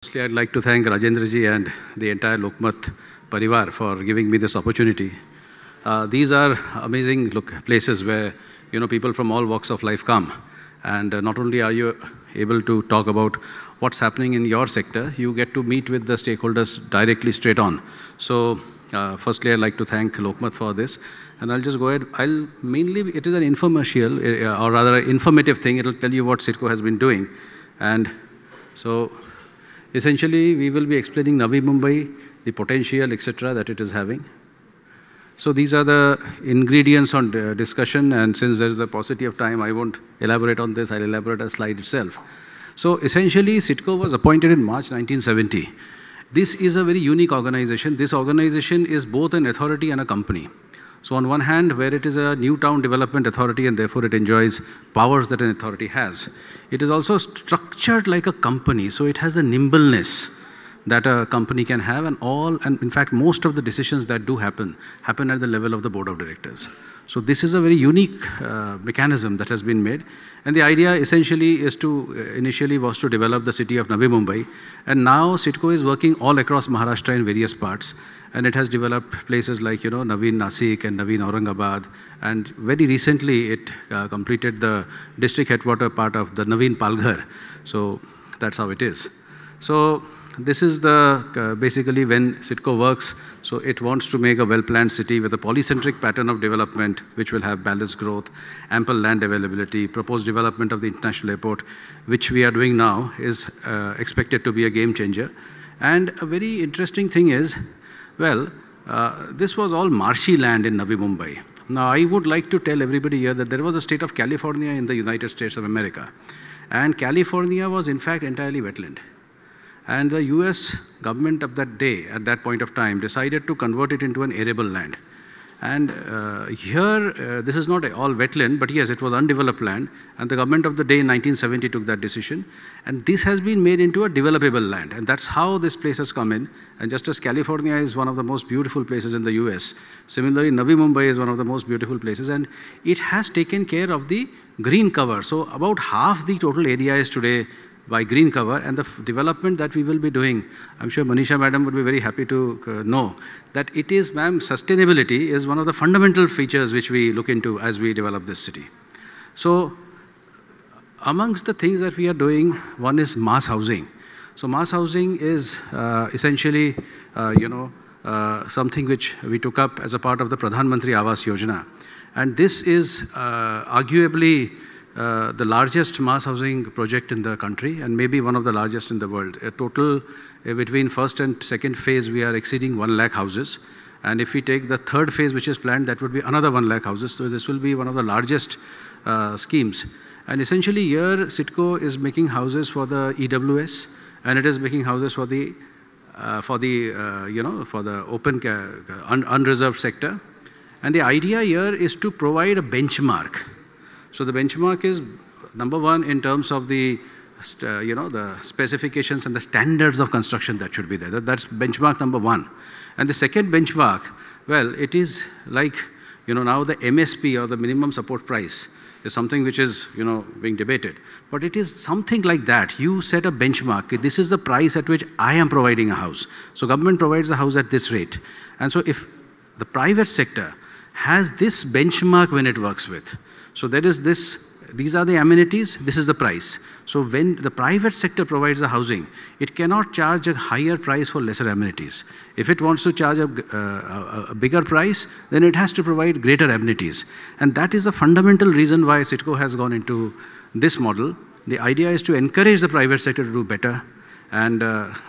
Firstly, I'd like to thank Rajendra ji and the entire Lokmat Parivar for giving me this opportunity. These are amazing places where people from all walks of life come, and not only are you able to talk about what's happening in your sector, you get to meet with the stakeholders directly straight on. So, firstly, I'd like to thank Lokmat for this, and I'll just go ahead. It is an infomercial, or rather an informative thing. It'll tell you what CIDCO has been doing, and so. Essentially, we will be explaining Navi Mumbai, the potential, etc., that it is having. So these are the ingredients on discussion, and since there is a paucity of time, I won't elaborate on this. I'll elaborate on the slide itself. So essentially, CIDCO was appointed in March 1970. This is a very unique organization. This organization is both an authority and a company. So on one hand, where it is a new town development authority and therefore it enjoys powers that an authority has, it is also structured like a company. So it has a nimbleness that a company can have, and in fact, most of the decisions that do happen at the level of the board of directors. So this is a very unique mechanism that has been made. And the idea essentially is initially was to develop the city of Navi Mumbai. And now CIDCO is working all across Maharashtra in various parts. And it has developed places like, Naveen Nasik and Naveen Aurangabad. And very recently, it completed the district headquarter part of the Naveen Palghar. So that's how it is. So this is basically when CIDCO works. So it wants to make a well-planned city with a polycentric pattern of development, which will have balanced growth, ample land availability, proposed development of the international airport, which we are doing now, is expected to be a game changer. And a very interesting thing is, this was all marshy land in Navi Mumbai. Now, I would like to tell everybody here that there was a state of California in the United States of America. And California was, in fact, entirely wetland. And the US government of that day, at that point of time, decided to convert it into an arable land. And here, this is not all wetland, but yes, it was undeveloped land. And the government of the day in 1970 took that decision. And this has been made into a developable land. And that's how this place has come in. And just as California is one of the most beautiful places in the US, similarly, Navi Mumbai is one of the most beautiful places. And it has taken care of the green cover. So about half the total area is today by green cover, and the development that we will be doing, I'm sure Manisha madam would be very happy to know that it is, ma'am, sustainability is one of the fundamental features which we look into as we develop this city. So amongst the things that we are doing, one is mass housing. So mass housing is essentially, something which we took up as a part of the Pradhan Mantri Awas Yojana. And this is arguably the largest mass housing project in the country, and maybe one of the largest in the world. A total, between first and second phase, we are exceeding 1 lakh houses. And if we take the third phase, which is planned, that would be another 1 lakh houses. So this will be one of the largest schemes. And essentially here, CIDCO is making houses for the EWS, and it is making houses for the open, unreserved sector. And the idea here is to provide a benchmark. So the benchmark is, number one, in terms of the specifications and the standards of construction that should be there. That's benchmark number one. And the second benchmark, it is like, now the MSP, or the minimum support price, is something which is, being debated. But it is something like that. You set a benchmark. This is the price at which I am providing a house. So government provides a house at this rate. And so if the private sector has this benchmark when it works with, so there is these are the amenities, this is the price. So when the private sector provides the housing, it cannot charge a higher price for lesser amenities. If it wants to charge a bigger price, then it has to provide greater amenities. And that is the fundamental reason why CIDCO has gone into this model. The idea is to encourage the private sector to do better. And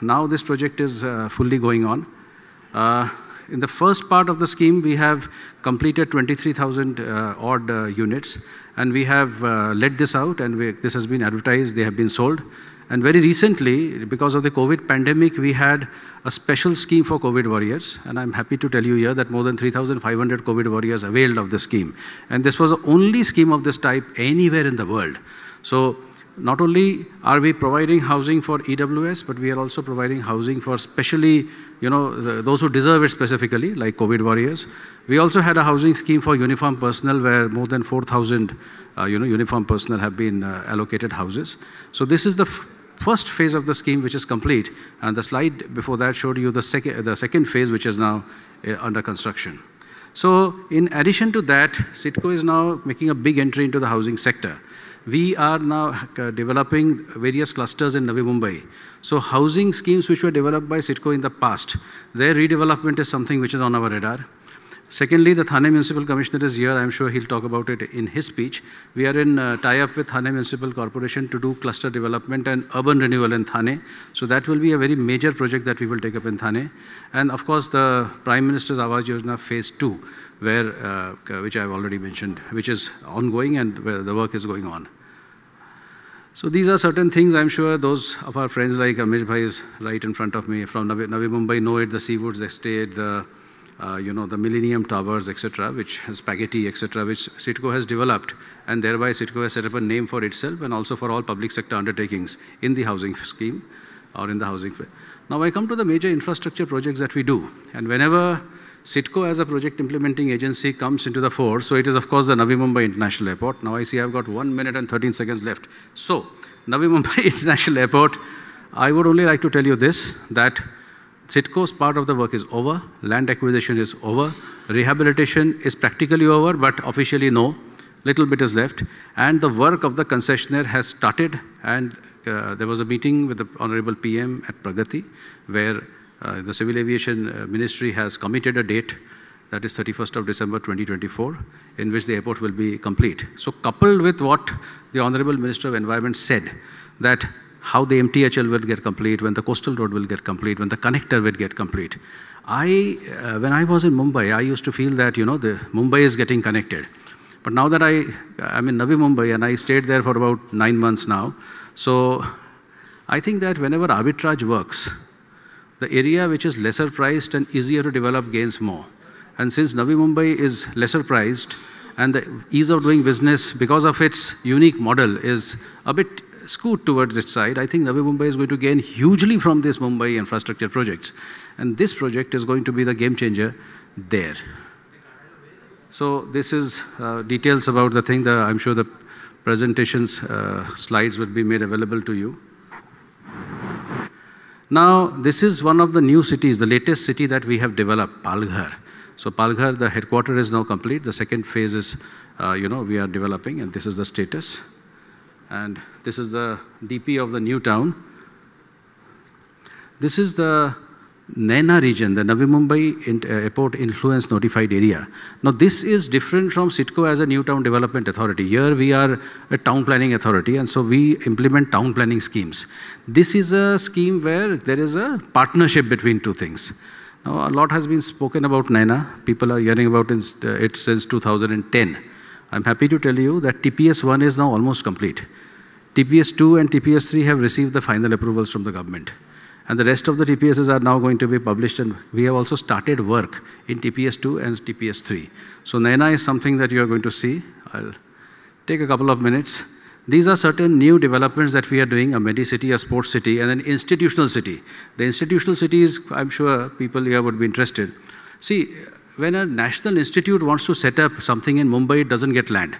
now this project is fully going on. In the first part of the scheme, we have completed 23,000 odd units, and we have let this out, and this has been advertised, they have been sold. And very recently, because of the COVID pandemic, we had a special scheme for COVID warriors, and I'm happy to tell you here that more than 3,500 COVID warriors availed of the scheme. And this was the only scheme of this type anywhere in the world. So not only are we providing housing for EWS, but we are also providing housing for specially, those who deserve it specifically, like COVID warriors. We also had a housing scheme for uniformed personnel where more than 4,000, uniformed personnel have been allocated houses. So this is the first phase of the scheme, which is complete, and the slide before that showed you the second phase, which is now under construction. So in addition to that, CIDCO is now making a big entry into the housing sector. We are now developing various clusters in Navi Mumbai. So housing schemes which were developed by CIDCO in the past, their redevelopment is something which is on our radar. Secondly, the Thane Municipal Commissioner is here. I'm sure he'll talk about it in his speech. We are in tie-up with Thane Municipal Corporation to do cluster development and urban renewal in Thane. So that will be a very major project that we will take up in Thane. And of course, the Prime Minister's Awas Yojana Phase 2, where, which I've already mentioned, which is ongoing and where the work is going on. So these are certain things. I'm sure those of our friends like Amish Bhai is right in front of me from Navi Mumbai know it, the Seawoods Estate, the the Millennium Towers, etc., which has spaghetti, etc., which CIDCO has developed, and thereby CIDCO has set up a name for itself and also for all public sector undertakings in the housing scheme or in the housing. Now I come to the major infrastructure projects that we do, and whenever CIDCO as a project implementing agency comes into the fore, so it is of course the Navi Mumbai International Airport. Now I see I've got 1 minute and 13 seconds left. So Navi Mumbai International Airport, I would only like to tell you this, that CIDCO's part of the work is over, land acquisition is over, rehabilitation is practically over, but officially no, little bit is left, and the work of the concessionaire has started, and there was a meeting with the Honorable PM at Pragati, where the Civil Aviation Ministry has committed a date, that is 31st of December 2024, in which the airport will be complete. So coupled with what the Honorable Minister of Environment said, that how the MTHL will get complete, when the coastal road will get complete, when the connector will get complete. When I was in Mumbai, I used to feel that, the Mumbai is getting connected. But now that I'm in Navi Mumbai and I stayed there for about 9 months now, so I think that whenever arbitrage works, the area which is lesser priced and easier to develop gains more. And since Navi Mumbai is lesser priced and the ease of doing business because of its unique model is a bit skewed towards its side, I think Navi Mumbai is going to gain hugely from this Mumbai infrastructure projects. And this project is going to be the game changer there. So this is details about the thing. I'm sure the presentations slides will be made available to you. Now, this is one of the new cities, the latest city that we have developed, Palghar. So Palghar, the headquarters is now complete. The second phase is, we are developing, and this is the status. And this is the DP of the new town. This is the Naina region, the Navi Mumbai Airport Influence Notified Area. Now this is different from CIDCO as a new town development authority. Here we are a town planning authority, and so we implement town planning schemes. This is a scheme where there is a partnership between two things. Now a lot has been spoken about Naina. People are hearing about it since 2010. I'm happy to tell you that TPS 1 is now almost complete. TPS 2 and TPS 3 have received the final approvals from the government. And the rest of the TPSs are now going to be published, and we have also started work in TPS 2 and TPS 3. So Naina is something that you are going to see. I'll take a couple of minutes. These are certain new developments that we are doing, a medi-city, a sports city, and an institutional city. The institutional cities, I'm sure people here would be interested. See, when a national institute wants to set up something in Mumbai, it doesn't get land,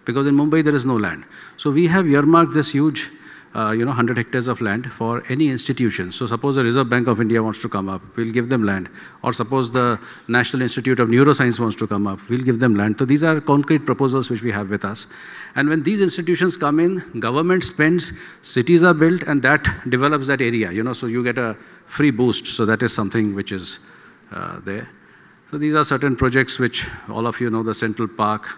because in Mumbai there is no land. So we have earmarked this huge 100 hectares of land for any institution. So suppose the Reserve Bank of India wants to come up, we'll give them land. Or suppose the National Institute of Neuroscience wants to come up, we'll give them land. So these are concrete proposals which we have with us. And when these institutions come in, government spends, cities are built, and that develops that area. So you get a free boost. So that is something which is there. So these are certain projects which all of you know, the Central Park,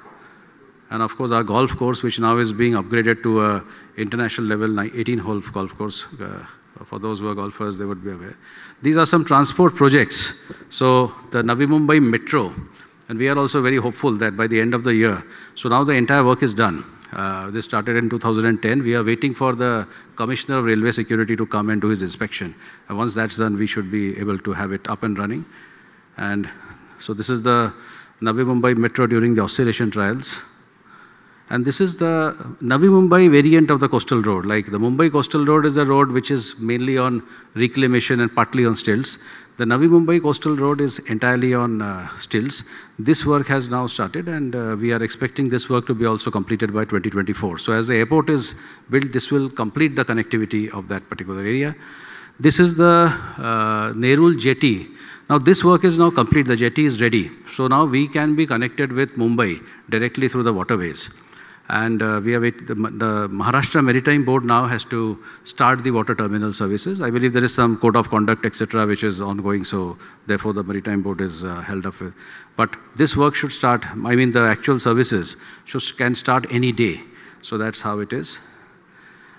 and of course our golf course, which now is being upgraded to a international level, 18-hole golf course. For those who are golfers, they would be aware. These are some transport projects. So the Navi Mumbai Metro, and we are also very hopeful that by the end of the year, so now the entire work is done. This started in 2010. We are waiting for the Commissioner of Railway Security to come and do his inspection. And once that's done, we should be able to have it up and running. And so this is the Navi Mumbai Metro during the oscillation trials. And this is the Navi Mumbai variant of the coastal road. Like the Mumbai coastal road is a road which is mainly on reclamation and partly on stilts. The Navi Mumbai coastal road is entirely on stilts. This work has now started, and we are expecting this work to be also completed by 2024. So as the airport is built, this will complete the connectivity of that particular area. This is the Nerul jetty. Now this work is now complete, the jetty is ready. So now we can be connected with Mumbai directly through the waterways. And the Maharashtra Maritime Board now has to start the water terminal services. I believe there is some code of conduct, etc., which is ongoing, so therefore the Maritime Board is held up with. But this work should start, I mean the actual services can start any day. So that's how it is.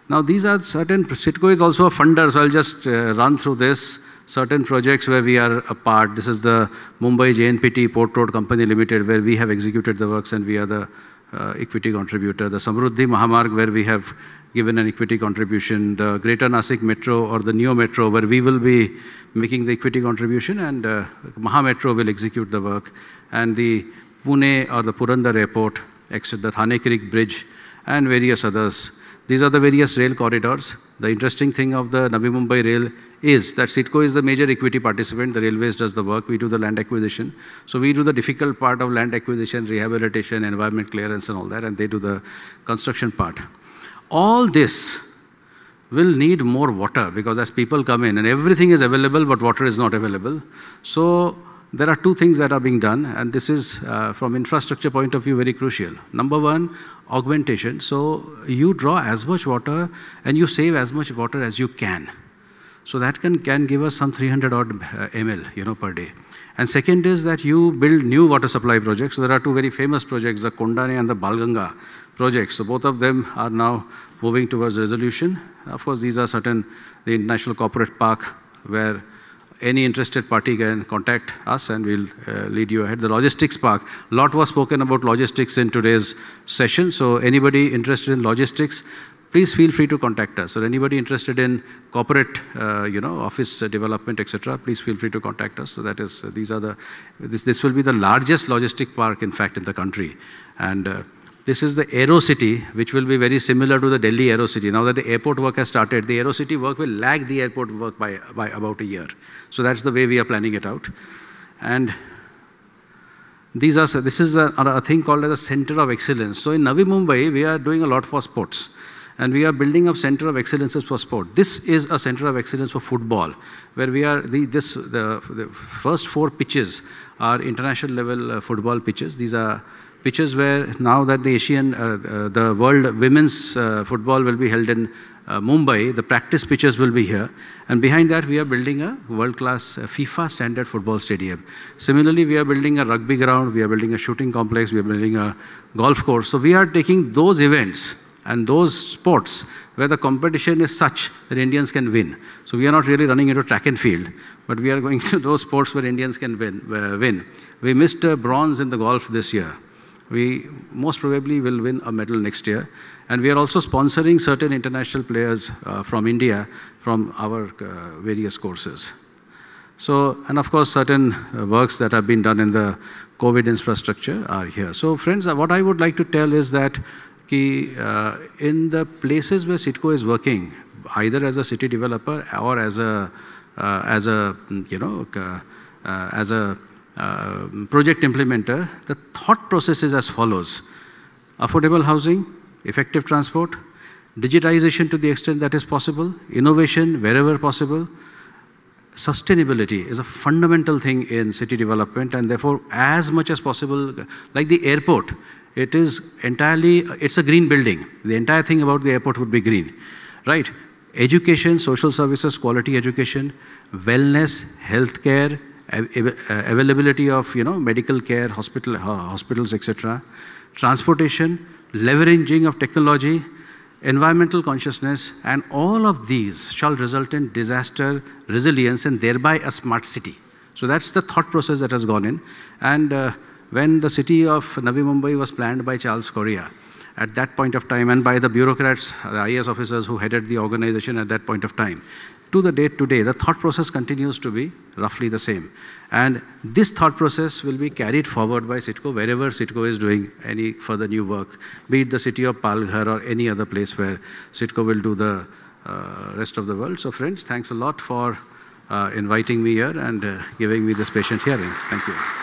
Now these are certain, CITCO is also a funder, so I'll just run through this. Certain projects where we are a part. This is the Mumbai JNPT Port Road Company Limited, where we have executed the works and we are the equity contributor. The Samruddhi Mahamarg, where we have given an equity contribution. The Greater Nasik Metro or the Neo Metro, where we will be making the equity contribution, and Maha Metro will execute the work. And the Pune or the Purandar Airport, the Thane Creek Bridge, and various others. These are the various rail corridors. The interesting thing of the Navi Mumbai Rail is that CITCO is the major equity participant. The railways does the work. We do the land acquisition. So we do the difficult part of land acquisition, rehabilitation, environment clearance and all that, and they do the construction part. All this will need more water, because as people come in, and everything is available, but water is not available. So there are two things that are being done, and this is, from infrastructure point of view, very crucial. Number one, augmentation. So you draw as much water and you save as much water as you can. So that can give us some 300 odd ml, per day. And second is that you build new water supply projects. So there are two very famous projects, the Kondane and the Balganga projects. So both of them are now moving towards resolution. Of course, these are certain, the International Corporate Park, where any interested party can contact us and we'll lead you ahead. The logistics park, a lot was spoken about logistics in today's session. So anybody interested in logistics, please feel free to contact us. Or anybody interested in corporate, office development, etc., please feel free to contact us. So that is, this will be the largest logistic park, in fact, in the country. And this is the AeroCity, which will be very similar to the Delhi AeroCity. Now that the airport work has started, the AeroCity work will lag the airport work by about a year. So that's the way we are planning it out. And this is a thing called as a center of excellence. So in Navi Mumbai, we are doing a lot for sports. And we are building up center of excellences for sport. This is a center of excellence for football, where we are, the first 4 pitches are international level football pitches. These are pitches where now that the World Women's Football will be held in Mumbai, the practice pitches will be here. And behind that, we are building a world-class FIFA standard football stadium. Similarly, we are building a rugby ground, we are building a shooting complex, we are building a golf course. So we are taking those events and those sports where the competition is such that Indians can win. So we are not really running into track and field, but we are going to those sports where Indians can win. We missed bronze in the golf this year. We most probably will win a medal next year. And we are also sponsoring certain international players from India from our various courses. So, and of course, certain works that have been done in the COVID infrastructure are here. So friends, what I would like to tell is that in the places where CITCO is working, either as a city developer or as a project implementer, the thought process is as follows: affordable housing, effective transport, digitization to the extent that is possible, innovation wherever possible. Sustainability is a fundamental thing in city development, and therefore, as much as possible, like the airport, it's a green building. The entire thing about the airport would be green, right? Education, social services, quality education, wellness, healthcare, availability of medical care, hospitals, etc. Transportation, leveraging of technology, environmental consciousness, and all of these shall result in disaster resilience and thereby a smart city. So that's the thought process that has gone in. And when the city of Navi Mumbai was planned by Charles Correa, at that point of time, and by the bureaucrats, the IAS officers who headed the organization at that point of time, to the date today, the thought process continues to be roughly the same. And this thought process will be carried forward by CIDCO wherever CIDCO is doing any further new work, be it the city of Palghar or any other place where CIDCO will do the rest of the world. So friends, thanks a lot for inviting me here and giving me this patient hearing. Thank you.